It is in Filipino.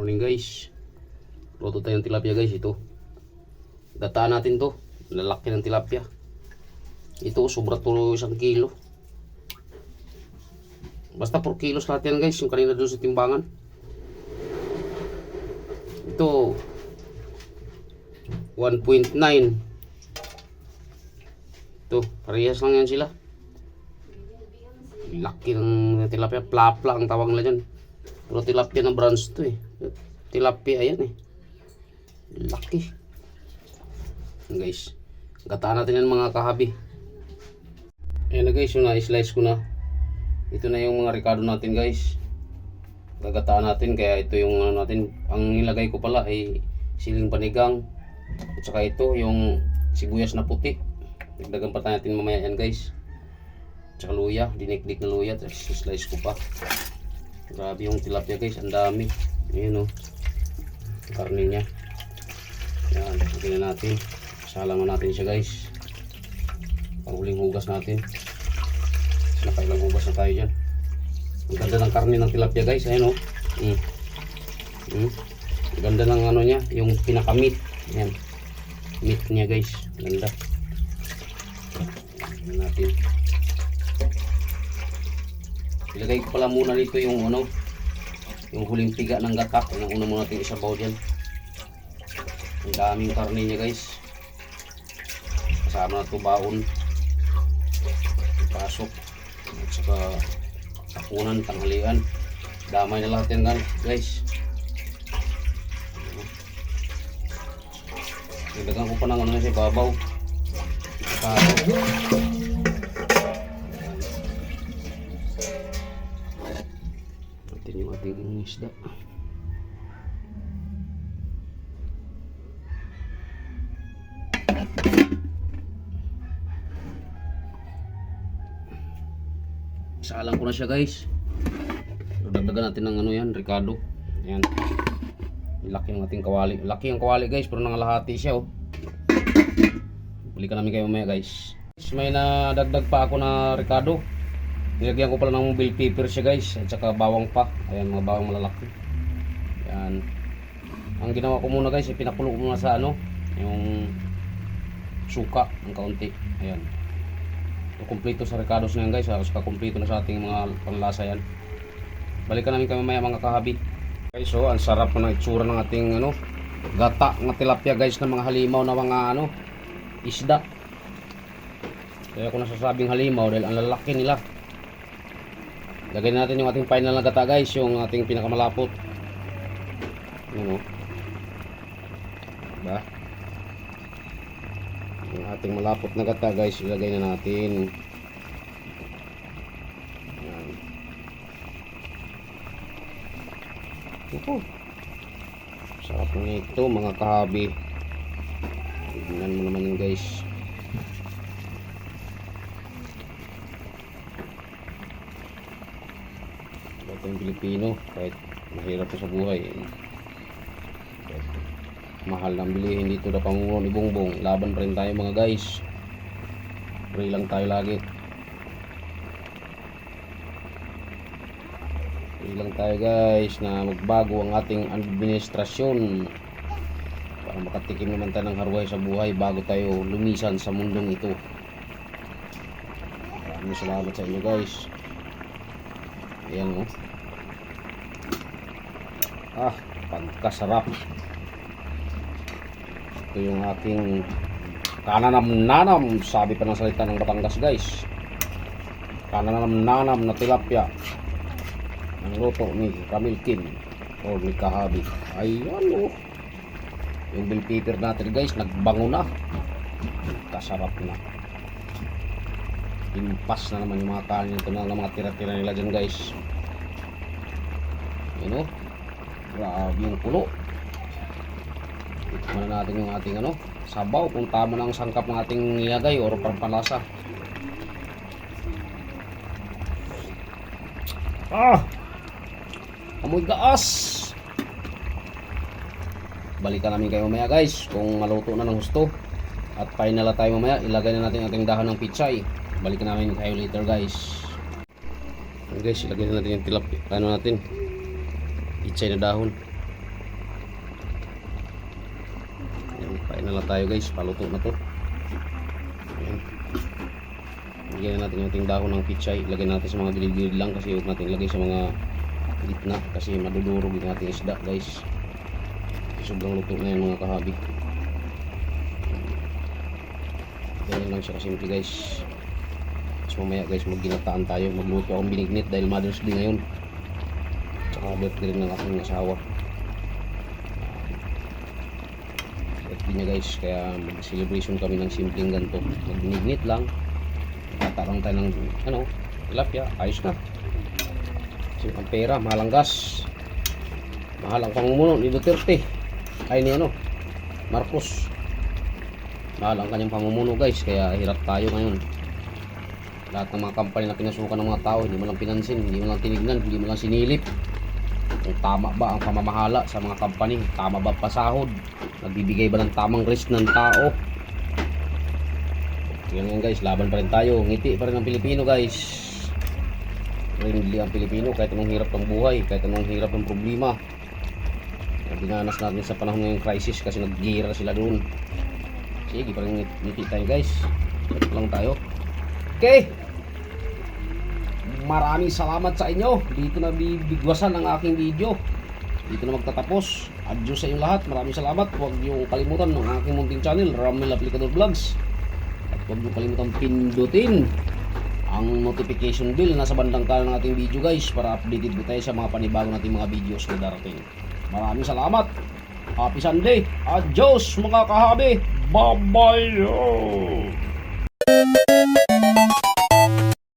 morning guys. Luto tayong tilapia guys. Ito, gataan natin to. Lalaki ng tilapia. Ito sobra to 1 kilo. Basta 4 kilos lahat yan guys. Yung kanina doon sa timbangan. Ito 1.9. Ito parehas lang yan sila. Laki ng tilapia. Plapla ang tawag nila dyan. Pero tilapia na brands to eh. Tilapia ayan eh. Laki. Guys, gataan natin yan mga kahabi. Ayan na guys, yung na-slice ko na. Ito na yung mga ricado natin guys. Gagataan natin, kaya ito yung ano natin. Ang nilagay ko pala ay siling panigang. At saka ito yung sibuyas na puti. Dagdagan pa natin mamaya yan guys. At saka luya, dinikdik na luya. Tapos slice ko pa. Grabe yung tilapia guys, ang dami. Ayan o, karne nya. Yan, lagyan na natin. Salangan natin siya guys. Panghuling hugas natin. Nakailang hugas na tayo dyan. Ang ganda ng karne ng tilapia guys. Ayan o. Ang ganda ng ano nya, yung pinaka-meat. Ayan, meat nya guys. Ganda. Lagyan natin. Ilagay ko pala muna dito yung ano, yung huling piga ng gata. Yung una muna natin isabaw dyan. Ang daming karne niya guys. Kasama na ito baon. Pasok. At saka hapunan, tanghalian. Damay na lahat yan guys. Ilagyan ko pa ng ano sa babaw. Natin yung ating isda. Isalang ko na siya guys. Dagdagan natin ng ano yan, ricado. Ayan. Laki ng ating kawali. Laki ang kawali guys, pero nangalahati siya oh. Balikan namin kayo mamaya guys. May nadagdag pa ako na ricado. Nilagyan ko pala ng bell pepper siya guys. At saka bawang pa. Ayan, mga bawang malalaki. Ayan. Ang ginawa ko muna guys, pinakulo ko muna sa ano, yung suka ng kaunti. Ayan. Kumpleto sa ricados na yan guys. Saka kumpleto na sa ating mga panlasa yan. Balikan namin kami mamaya mga kahabi. Guys, so ang sarap na itsura ng ating ano, gata ng tilapia guys, ng mga halimaw na mga ano, isda. Kaya ko nasasabing halimaw dahil ang lalaki nila. Lagyan natin yung ating final na gata guys, yung ating pinakamalapot. Ano? Diba? Yung ating malapot na gata guys, ilagay na natin. Ayan. Ito. Sarap na ito mga kahabi. Tignan mo naman yun guys. Ito yung Pilipino, kahit mahirap sa buhay, mahal ng bilihin dito na Pangulo ni Bongbong, laban pa rin tayo mga guys. Pray lang tayo lagi. Pray lang tayo guys na magbago ang ating administrasyon para makatikim naman tayo ng harway sa buhay bago tayo lumisan sa mundong ito. Maraming salamat sa inyo guys. Ayan o. Pagkasarap. Ito yung aking kananam-nanam, sabi pa ng salita ng Batangas guys. Kananam-nanam na tilapia ang luto ni Kamilkin o ni Kahabi. Ayan o. Yung bell pepper natin guys, nagbango na. Kasarap na. Impas na naman yung mga kanin ito na mga tira-tira nila dyan guys. Ayan o. Grabe yung pulo. Tikman na natin yung ating ano, sabaw, kung tama na ang sangkap ng ating nilagay or pampalasa. Amoy gaas. Balikan namin kayo mamaya guys kung maluto na ng husto. At final na tayo mamaya. Ilagay na natin ating dahon ng pichay. Balikan namin kayo later guys. Guys, ilagay na natin yung tilapia. Ano natin? Pichay na dahon. na lang tayo guys, paluto na to. Ayan. Lagyan natin yung ating dahon ng pichay. Ilagay natin sa mga gilid-gilid lang kasi huwag natin ilagay sa mga gitna kasi madudurog yung ating isda guys. Sobrang luto na yung mga kahabi. Ganyan lang siya kasimple guys. Tapos mamaya guys, magginataan tayo. Magluto akong binignit dahil Mother's Day ngayon. Tsaka birthday rin ng aking asawa. Birthday niya guys, kaya mag-celebration kami ng simpleng ganito. Magbinignit lang. Tatarang tayo ng tilapia, ayos na. Kasi ang pera, mahal ang gas. Mahal ang pamumuno ni Duterte. Ay ni Marcos. Mahal ang kanyang pamumuno guys, kaya hirap tayo ngayon. Lahat ng mga company na pinasukan ng mga tao, hindi mo lang pinansin, hindi mo lang tinignan, hindi mo lang sinilip. Kung tama ba ang pamamahala sa mga company, tama ba pasahod, nagbibigay ba ng tamang risk ng tao. Yan guys, laban pa rin tayo. Ngiti pa rin ang Pilipino guys. Friendly ang Pilipino kahit anong hirap ng buhay, kahit anong hirap ng problema. Dinanas natin sa panahon ng crisis kasi nag-gira sila doon. Sige, pa rin ngiti tayo guys. Ito lang tayo. Okay. Maraming salamat sa inyo. Dito na bibigwasan ang aking video. Dito na magtatapos. Adios sa inyong lahat. Maraming salamat. Huwag niyo kalimutan ng aking munting channel, Ramil Aplicador Vlogs. Huwag niyo kalimutan pindutin ang notification bell nasa bandang kanan ng ating video guys para updated po tayo sa mga panibago nating mga videos na darating. Maraming salamat. Happy Sunday. Adios mga kahabi. Bye-bye.